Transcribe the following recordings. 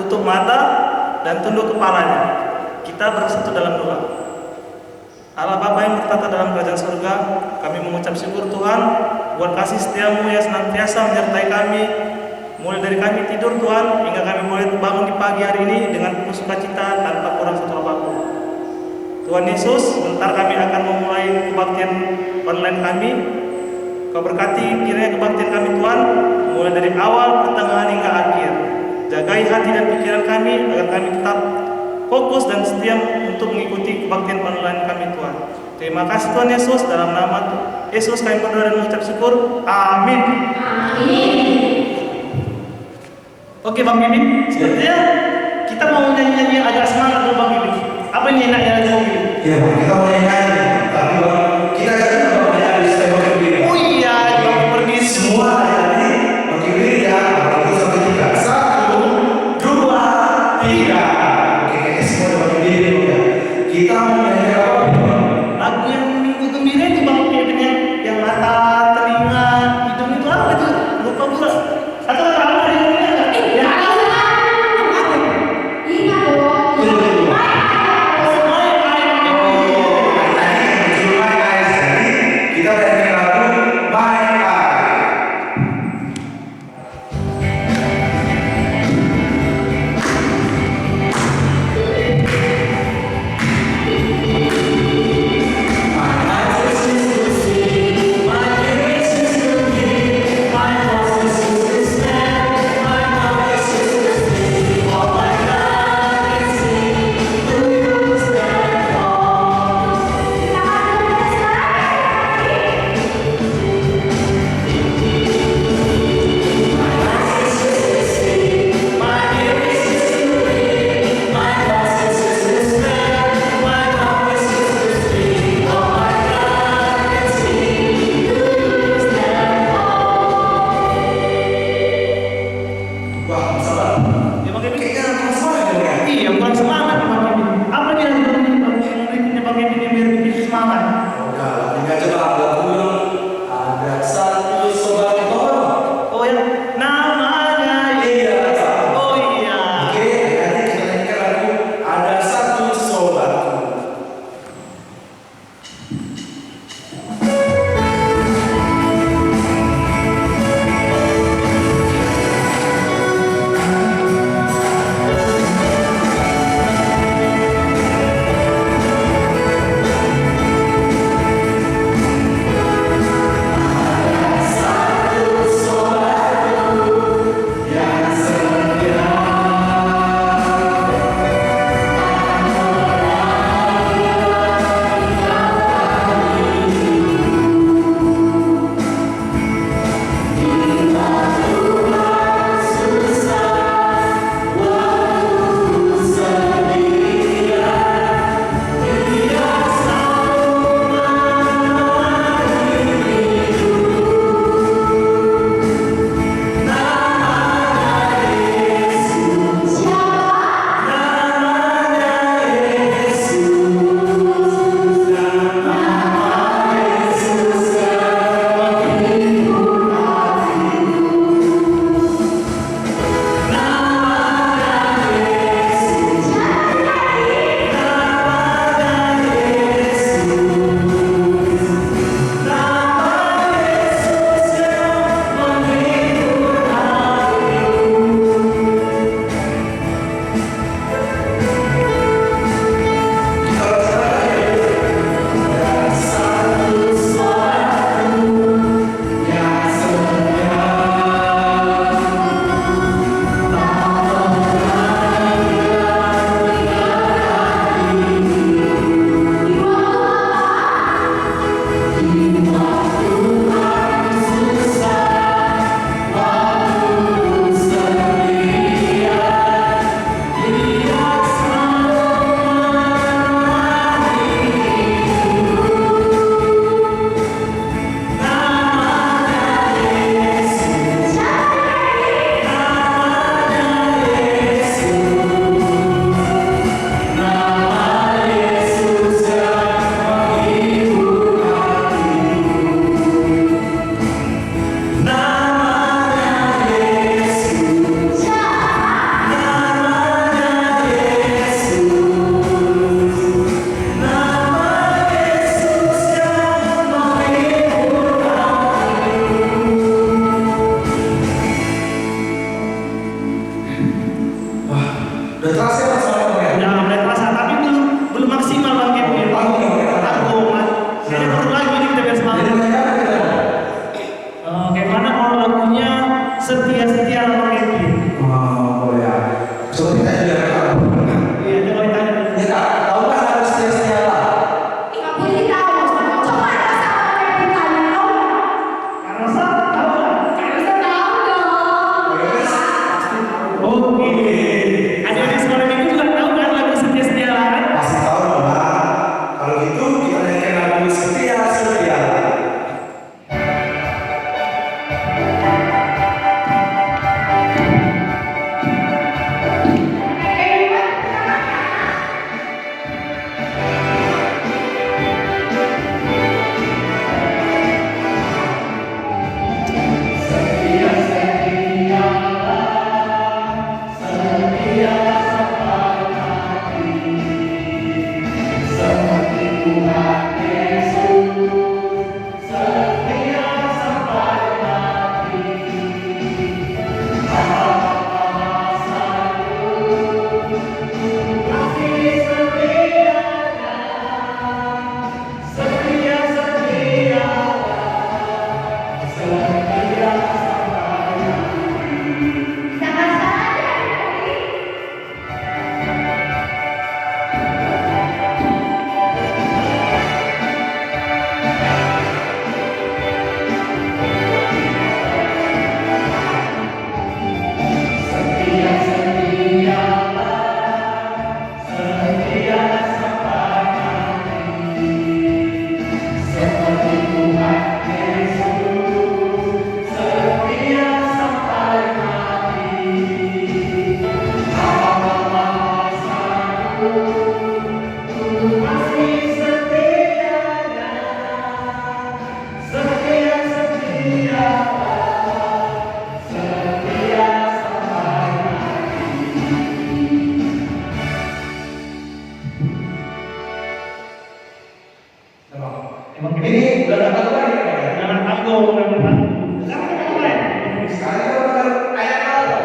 tutup mata dan tunduk kepalanya. Kita bersatu dalam doa. Allah Bapa yang bertata dalam kerajaan surga, kami mengucap syukur Tuhan buat kasih setiamu yang senantiasa menyertai kami, mulai dari kami tidur Tuhan hingga kami mulai bangun di pagi hari ini dengan penuh sukacita tanpa kurang satu apapun. Tuhan Yesus, sebentar kami akan memulai kebaktian online kami. Kau berkati kiranya kebaktian kami Tuhan, mulai dari awal, pertengahan hingga akhir. Jagai hati dan pikiran kami agar kami tetap fokus dan setia untuk mengikuti kebaktian online kami Tuhan. Terima kasih Tuhan Yesus, dalam nama Yesus kami berdoa dan mengucap syukur. Amin. Oke Bang Bibi, sepertinya kita mau nyanyi-nyanyi agak semangat dulu Bang Bibi. Apa ini enaknya lagi Bang Bibi? Ya, kita mau nyanyi, tapi kita jangan mau nyanyi di Bang Bibi. Oh iya, Bang pergi Semua nyanyi Bang Bibi ya, aku sampai 3. 1, 2, 3. Oke, semua Bang Bibi ya. Kita mau nyanyi apa? Lagu yang minggu gembira itu Bang Bibi yang mata, telinga, hidung itu apa itu? Lupa pula. Atau terlalu hari ini enggak? udah dapat lagi ya. Anak tanggung, anak tanggung. Sekarang kita mulai. Sekarang kita bakal ayat apa?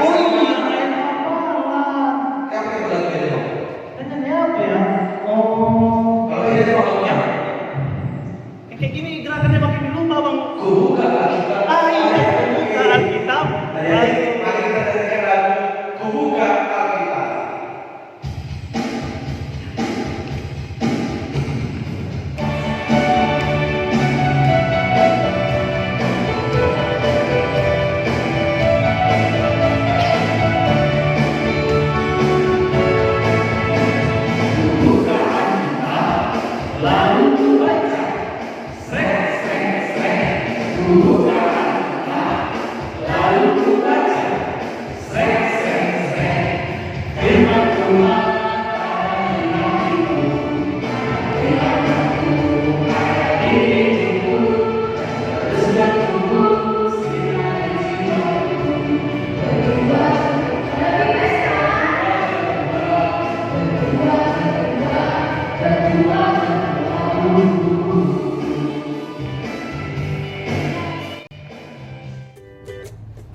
Oh iya, ayat apa? Apa yang lagi jadi? Tanya apa ya? Oh. Kalau ini maksudnya Kayak gini gerakannya pakai lupa bang. kubuka Alkitab. Iya, buka Alkitab. Mari kita dengarkan kubuka Alkitab.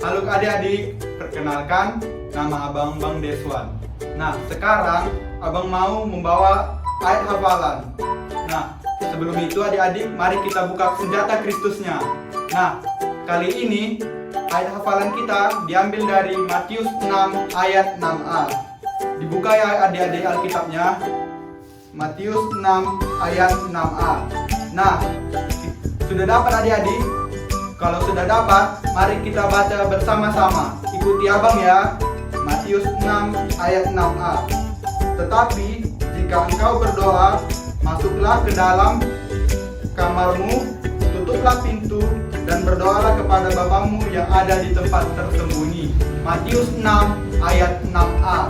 Halo adik-adik, perkenalkan nama Abang Bang Deswan. Nah, sekarang Abang mau membawa ayat hafalan. Nah, sebelum itu adik-adik, mari kita buka senjata Kristusnya. Nah, kali ini ayat hafalan kita diambil dari Matius 6 ayat 6a. Dibuka ya adik-adik Alkitabnya. Matius 6 ayat 6a. Nah, sudah dapat adik-adik? Kalau sudah dapat, mari kita baca bersama-sama. Ikuti abang ya. Matius 6 ayat 6a. Tetapi jika engkau berdoa, masuklah ke dalam kamarmu, tutuplah pintu, dan berdoalah kepada Bapamu yang ada di tempat tersembunyi. Matius 6 ayat 6a.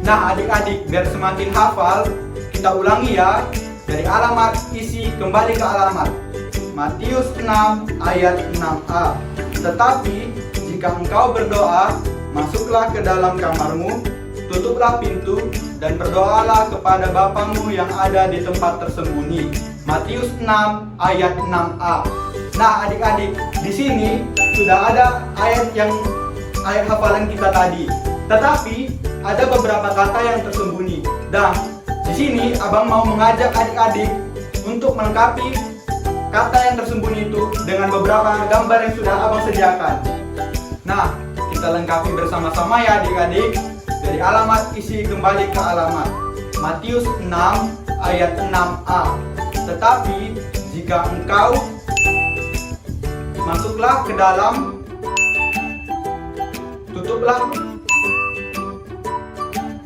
Nah adik-adik, biar semakin hafal, kita ulangi ya. Dari alamat isi kembali ke alamat. Matius 6 ayat 6a. Tetapi jika engkau berdoa, masuklah ke dalam kamarmu, tutuplah pintu, dan berdoalah kepada Bapamu yang ada di tempat tersembunyi. Matius 6 ayat 6a. Nah adik-adik, di sini sudah ada ayat hafalan kita tadi. Tetapi ada beberapa kata yang tersembunyi. Dan di sini abang mau mengajak adik-adik untuk melengkapi kata yang tersembunyi itu dengan beberapa gambar yang sudah abang sediakan. Nah, kita lengkapi bersama-sama ya adik-adik. Dari alamat isi kembali ke alamat. Matius 6 ayat 6a. Tetapi jika engkau masuklah ke dalam, tutuplah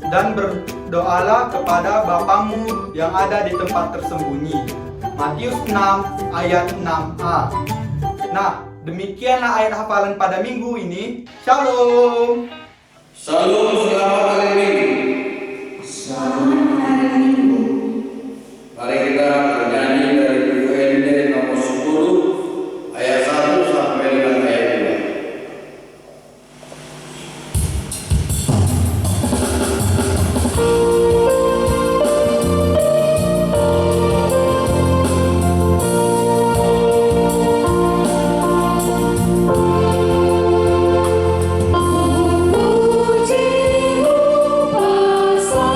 dan berdoalah kepada Bapamu yang ada di tempat tersembunyi. Matius 6 ayat 6a. Nah, demikianlah ayat hafalan pada minggu ini. Shalom. Shalom, selamat hari Minggu. Selamat hari Minggu. Mari kita bernyanyi dari buku ND nomor 10 ayat 1 sampai dengan ayat 2. Puji-Mu, Pasangapun.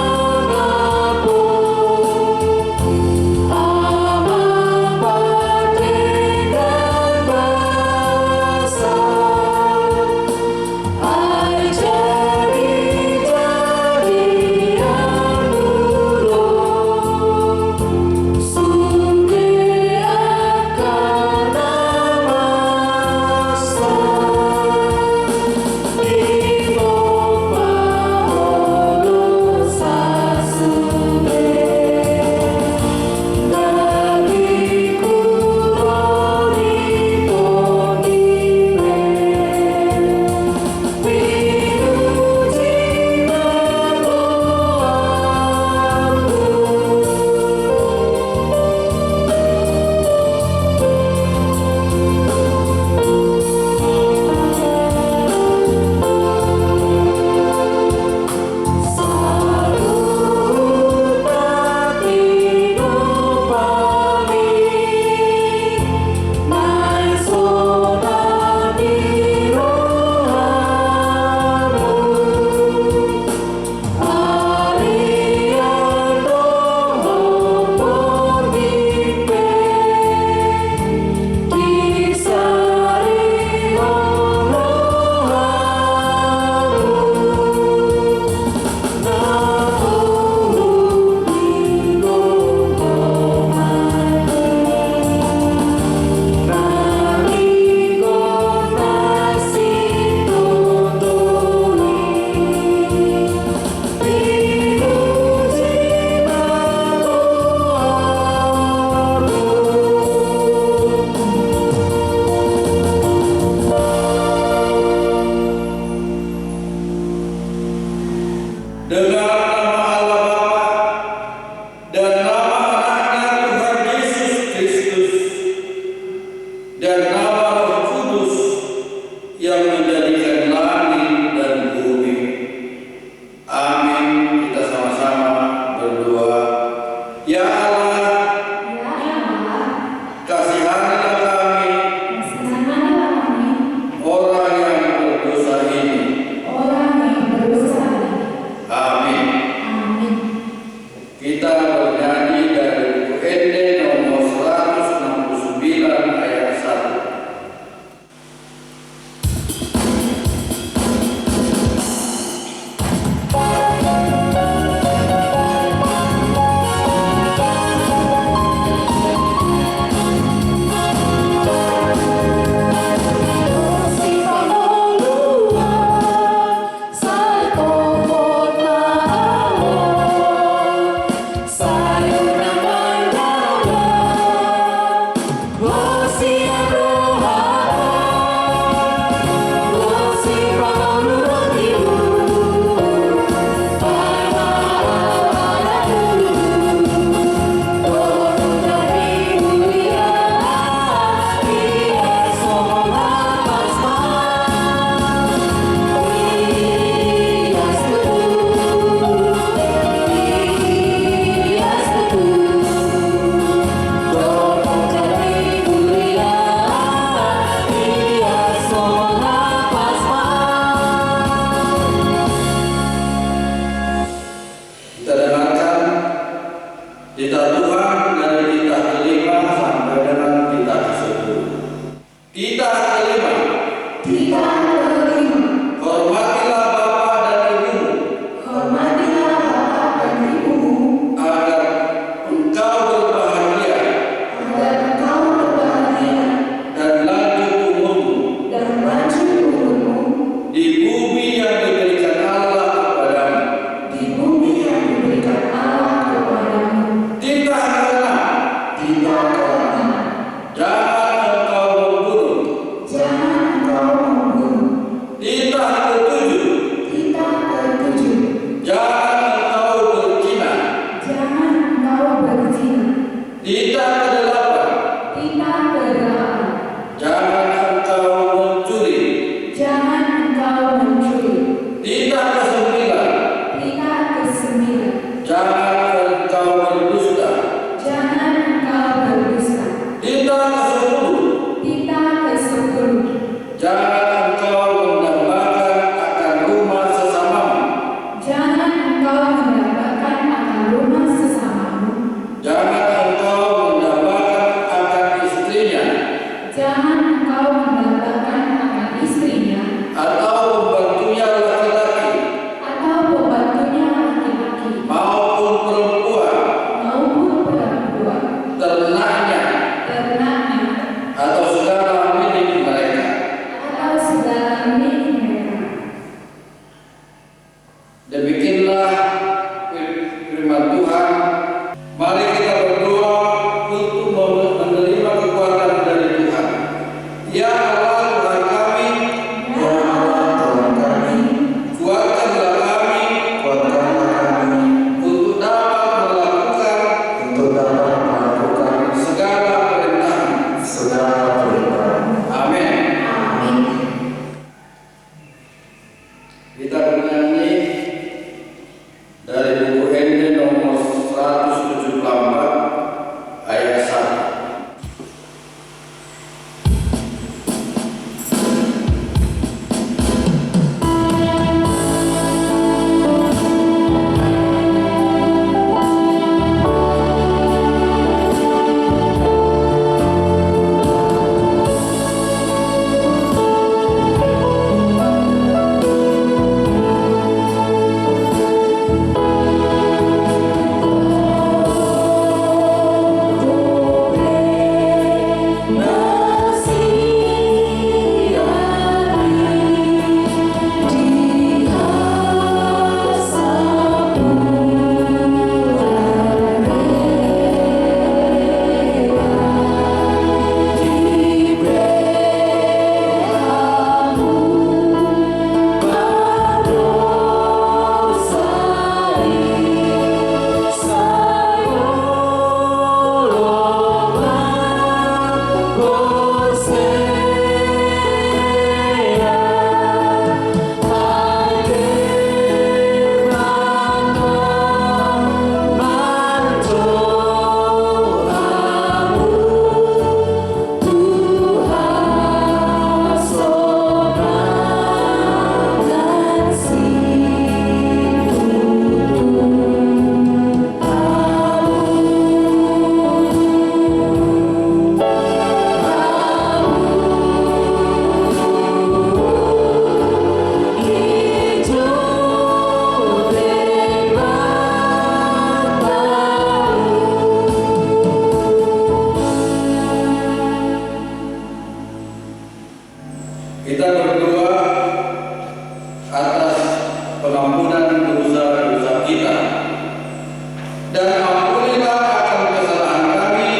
dan ampunilah akan kesalahan kami,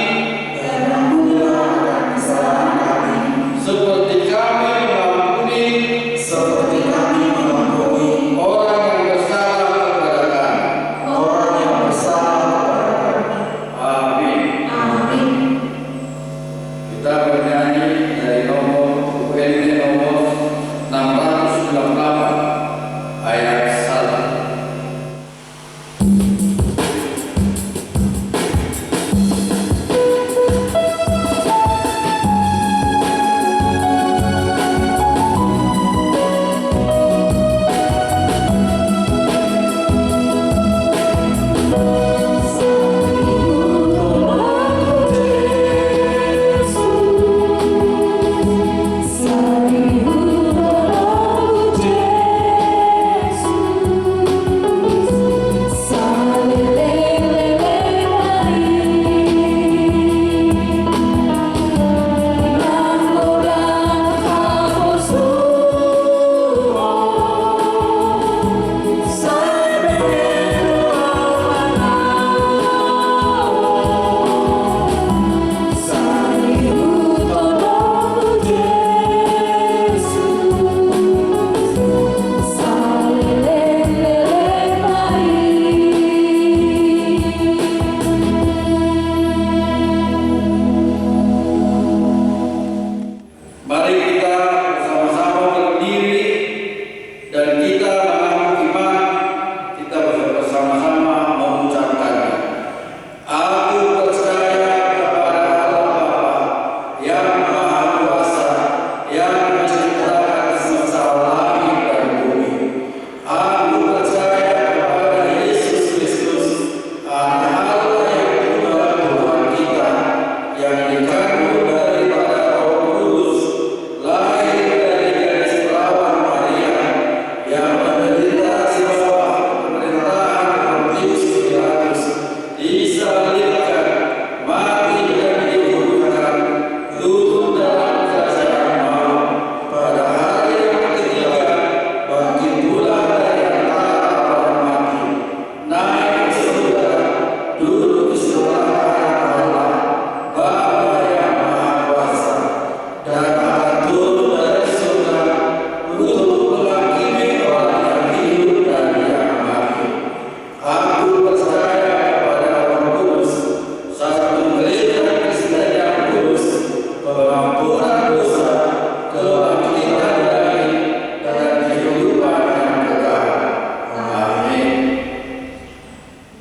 bernyanyi dari nomor UND nomor 698 ayat 1. Mari kita bersama-sama berdiri dan kita mengaku iman. Kita bersama-sama mengucapkannya. Aku percaya kepada Allah Bapa yang Maha Kuasa, yang menciptakan semesta langit dan bumi. Aku percaya kepada Yesus Kristus, Anak Allah yang tunggal Tuhan kita, yang dikandung daripada Roh Kudus, lahir dari gadis perawan Maria, yang menderita di bawah pemerintahan Pontius Pilatus, disalibkan, mati dan dikuburkan, turun dalam kerajaan maut, pada hari yang ketiga bangkit pula dari antara orang mati, naik ke surga, duduk di sebelah kanan Allah Bapa yang Maha Kuasa, dan akan turun dari surga untuk menghakimi orang yang hidup dan yang mati. Aku percaya kepada Roh Kudus, satu gereja Kristen yang kudus, pengampunan dosa, kebangkitan dari dan kehidupan yang kekal. Amin.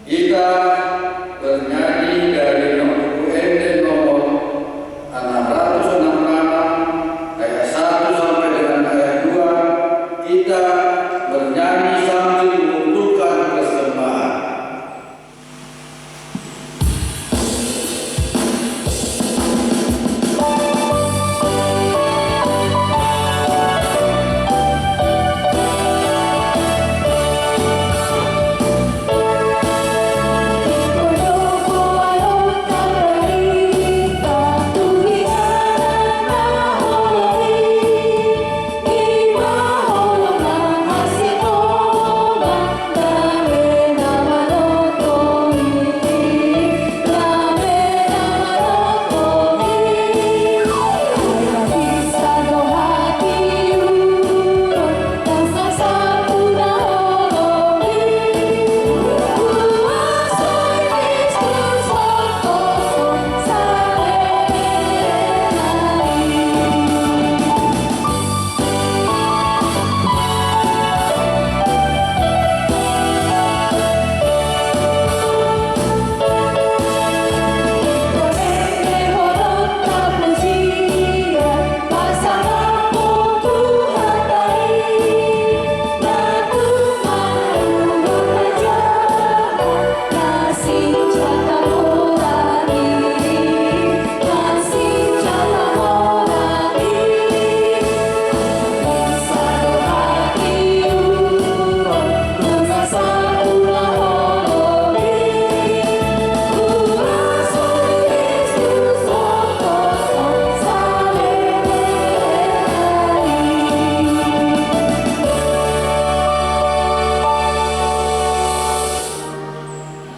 Kita bernyanyi dari nomor UND nomor 666 ayat 1 sampai dengan ayat 2. Kita bernyanyi sambil mengumpulkan persembahan.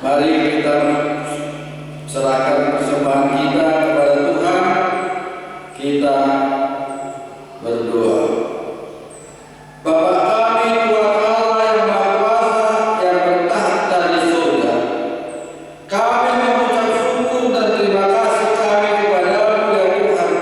Mari kita serahkan persembahan kita kepada Tuhan. Kita berdoa. Bapa kami, Tuhan Allah yang Maha Kuasa, yang bertahta di surga, kami mengucap syukur dan terima kasih kami kepadamu ya Tuhan,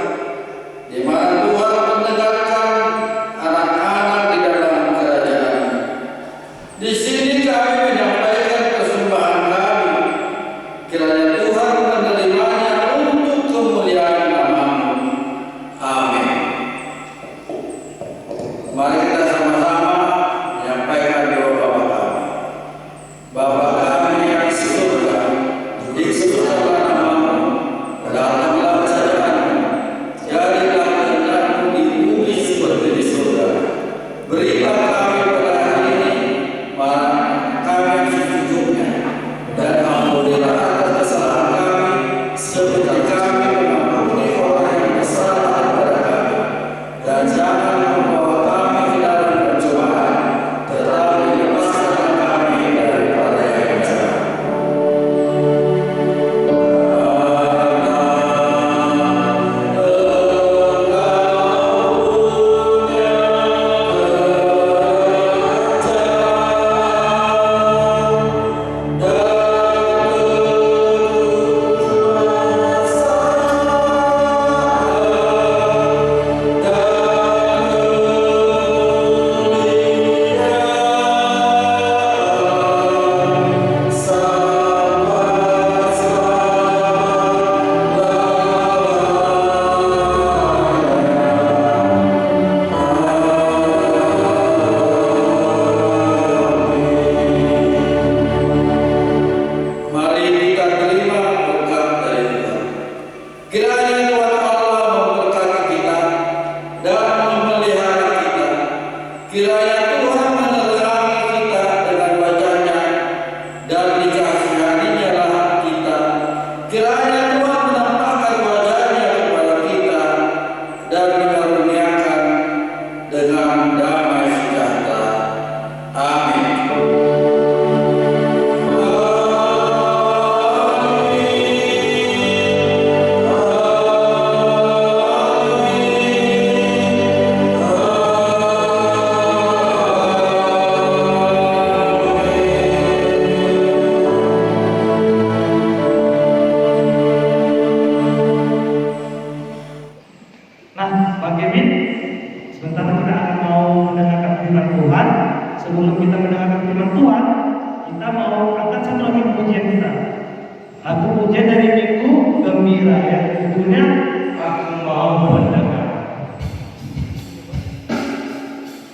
Nah, Pak Kevin, sebentar kita akan mau mendengarkan firman Tuhan. Sebelum kita mendengarkan firman Tuhan, kita mau angkat satu lagi pujian kita. Lagu pujian dari Minggu Gembira ya, judulnya Aku Mau Mendengar.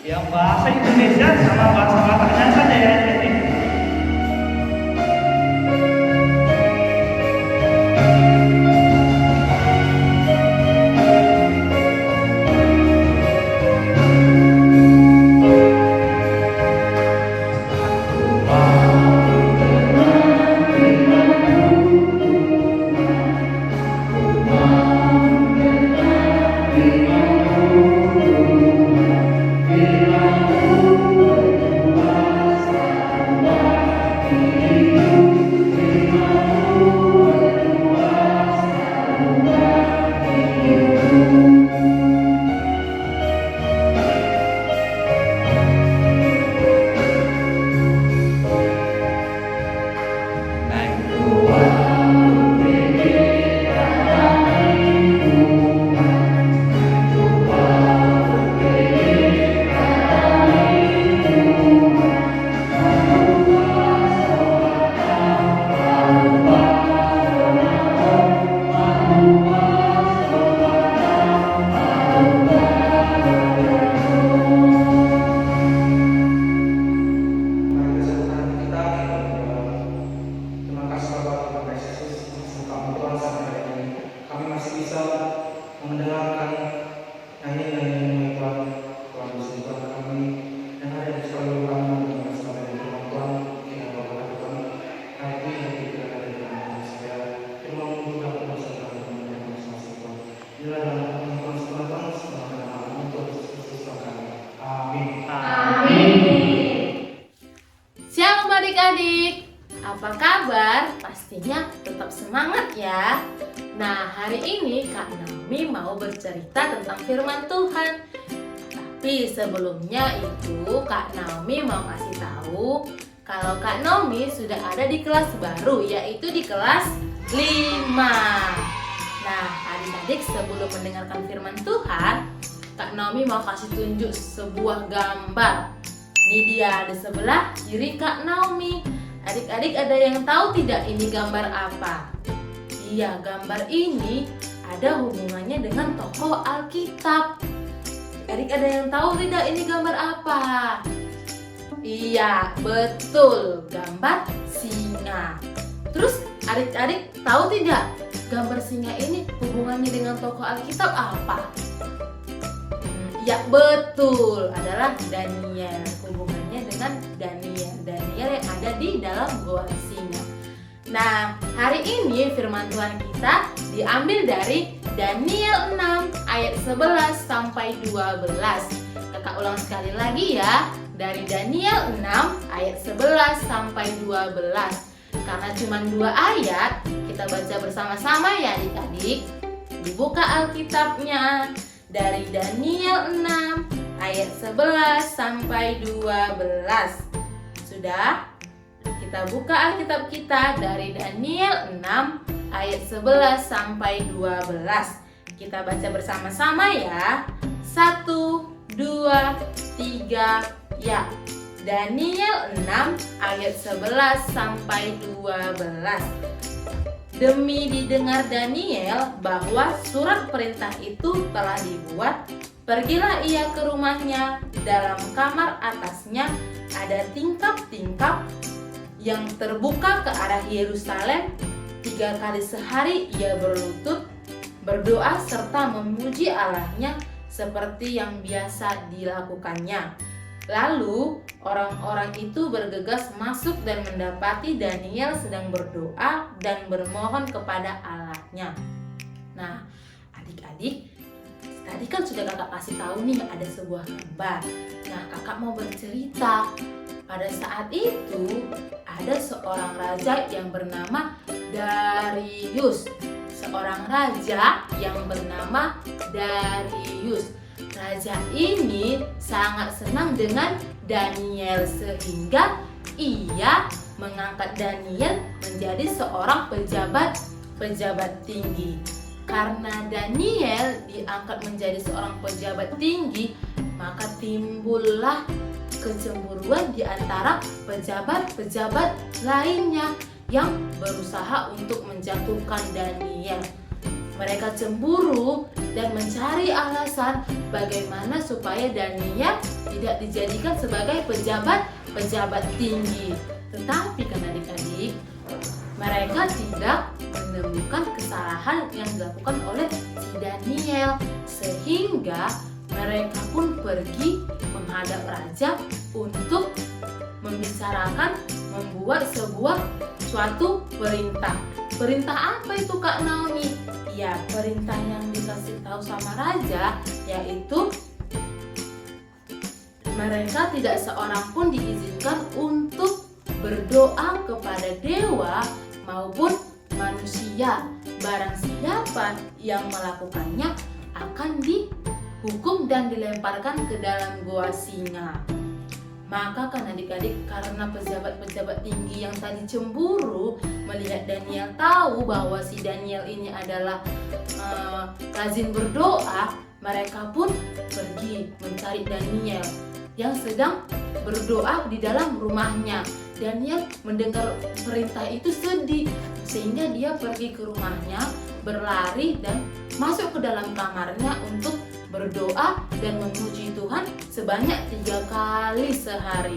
Yang bahasa Indonesia sama bahasa Bataknya saja ya ini. Shalom adik-adik, apa kabar? Pastinya tetap semangat ya. Nah, hari ini Kak Naomi mau bercerita tentang firman Tuhan. Tapi sebelumnya itu Kak Naomi mau kasih tahu kalau Kak Naomi sudah ada di kelas baru, yaitu di kelas 5. Nah, adik-adik sebelum mendengarkan firman Tuhan, Kak Naomi mau kasih tunjuk sebuah gambar. Ini dia di sebelah kiri Kak Naomi. Adik-adik ada yang tahu tidak ini gambar apa? Iya, gambar ini ada hubungannya dengan tokoh Alkitab. Adik ada yang tahu tidak ini gambar apa? Iya, betul, gambar singa. Terus adik-adik tahu tidak gambar singa ini hubungannya dengan tokoh Alkitab apa? Ya betul, adalah Daniel. Hubungannya dengan Daniel yang ada di dalam gua singa. Nah, hari ini firman Tuhan kita diambil dari Daniel 6 ayat 11 sampai 12. Kakak ulang sekali lagi ya, dari Daniel 6 ayat 11 sampai 12. Karena cuma 2 ayat, kita baca bersama-sama ya adik-adik. Dibuka Alkitabnya dari Daniel 6 ayat 11 sampai 12. Sudah? Kita buka Alkitab kita dari Daniel 6 ayat 11 sampai 12. Kita baca bersama-sama ya. 1, 2, 3, ya. Daniel 6 ayat 11 sampai 12. Demi didengar Daniel bahwa surat perintah itu telah dibuat, pergilah ia ke rumahnya. Dalam kamar atasnya ada tingkap-tingkap yang terbuka ke arah Yerusalem. 3 kali sehari ia berlutut, berdoa serta memuji Allahnya seperti yang biasa dilakukannya. Lalu orang-orang itu bergegas masuk dan mendapati Daniel sedang berdoa dan bermohon kepada Allahnya. Nah, adik-adik, tadi kan sudah kakak kasih tahu nih ada sebuah gambar. Nah, kakak mau bercerita. Pada saat itu ada seorang raja yang bernama Darius. Seorang raja yang bernama Darius. Raja ini sangat senang dengan Daniel sehingga ia mengangkat Daniel menjadi seorang pejabat tinggi. karena Daniel diangkat menjadi seorang pejabat tinggi, maka timbullah kecemburuan di antara pejabat-pejabat lainnya yang berusaha untuk menjatuhkan Daniel. Mereka cemburu dan mencari alasan bagaimana supaya Daniel tidak dijadikan sebagai pejabat tinggi. Tetapi kan adik-adik, mereka tidak menemukan kesalahan yang dilakukan oleh si Daniel, sehingga mereka pun pergi menghadap raja untuk membicarakan, membuat suatu perintah. Perintah apa itu Kak Naomi? Ya, perintah yang dikasih tahu sama raja yaitu mereka tidak seorang pun diizinkan untuk berdoa kepada dewa maupun manusia. Barang siapa yang melakukannya akan dihukum dan dilemparkan ke dalam goa singa. Maka kan adik-adik, karena pejabat-pejabat tinggi yang tadi cemburu melihat Daniel tahu bahwa si Daniel ini adalah rajin berdoa, mereka pun pergi mencari Daniel yang sedang berdoa di dalam rumahnya. Daniel mendengar perintah itu sedih, sehingga dia pergi ke rumahnya, berlari dan masuk ke dalam kamarnya untuk berdoa dan memuji Tuhan sebanyak 3 kali sehari.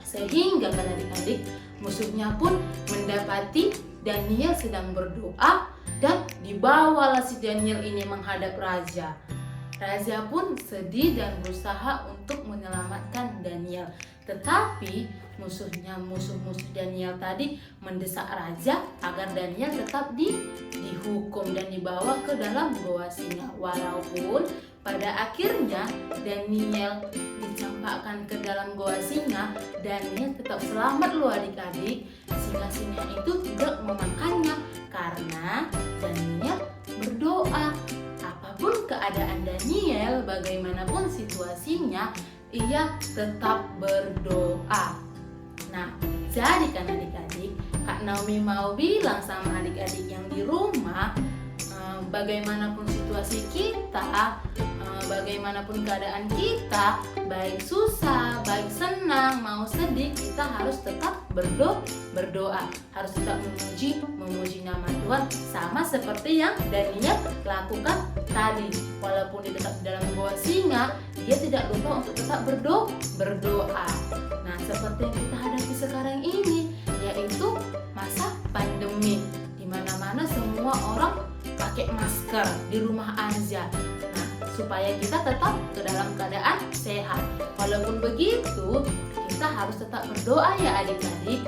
Sehingga kan adik-adik, musuhnya pun mendapati Daniel sedang berdoa dan dibawalah si Daniel ini menghadap raja. Raja pun sedih dan berusaha untuk menyelamatkan Daniel. Tetapi musuh Daniel tadi mendesak raja agar Daniel tetap dihukum dan dibawa ke dalam goa singa. Walaupun pada akhirnya Daniel dicampakkan ke dalam goa singa, Daniel tetap selamat loh adik-adik. Singa-singa itu tidak memakannya karena Daniel berdoa. Apapun keadaan Daniel, bagaimanapun situasinya, ia tetap berdoa. Nah, jadi kan adik-adik, Kak Naomi mau bilang sama adik-adik yang di rumah, bagaimanapun situasi kita, bagaimanapun keadaan kita, baik susah, baik senang, mau sedih, kita harus tetap berdoa, harus tetap memuji nama Tuhan, sama seperti yang Daniel lakukan tadi. Walaupun dia tetap di dalam goa singa, dia tidak lupa untuk tetap berdoa. Nah, seperti yang kita hadapi sekarang ini, yaitu masa pandemi, di mana-mana semua orang pakai masker di rumah aja. Nah, supaya kita tetap ke dalam keadaan sehat. Walaupun begitu, kita harus tetap berdoa ya adik-adik.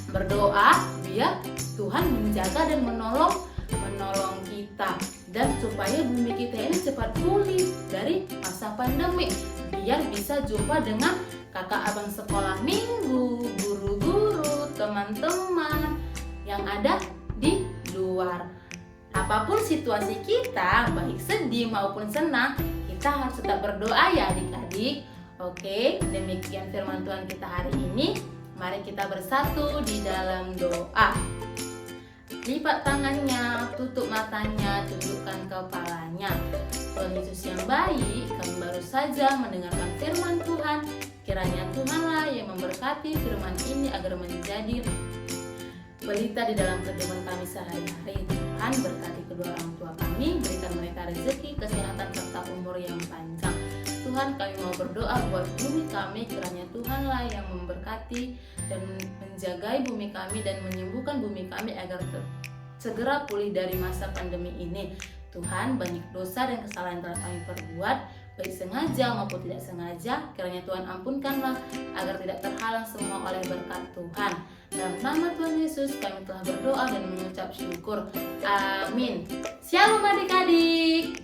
Berdoa biar Tuhan menjaga dan menolong kita, dan supaya bumi kita ini cepat pulih dari masa pandemi, biar bisa jumpa dengan kakak abang sekolah minggu, guru-guru, teman-teman yang ada di luar. Apapun situasi kita, baik sedih maupun senang, kita harus tetap berdoa ya adik-adik. Oke, demikian firman Tuhan kita hari ini. Mari kita bersatu di dalam doa. Lipat tangannya, tutup matanya, tundukkan kepalanya. Tuhan Yesus yang baik, kami baru saja mendengarkan firman Tuhan. Kiranya Tuhanlah yang memberkati firman ini agar menjadi pelita di dalam kehidupan kami sehari-hari. Tuhan berkati kedua orang tua kami, berikan mereka rezeki, kesehatan, serta umur yang panjang. Tuhan, kami mau berdoa buat bumi kami, kiranya Tuhanlah yang memberkati dan menjagai bumi kami dan menyembuhkan bumi kami agar segera pulih dari masa pandemi ini. Tuhan, banyak dosa dan kesalahan telah kami perbuat, baik sengaja maupun tidak sengaja, kiranya Tuhan ampunkanlah agar tidak terhalang semua oleh berkat Tuhan. Dalam nama Tuhan Yesus kami telah berdoa dan mengucap syukur. Amin. Shalom adik-adik.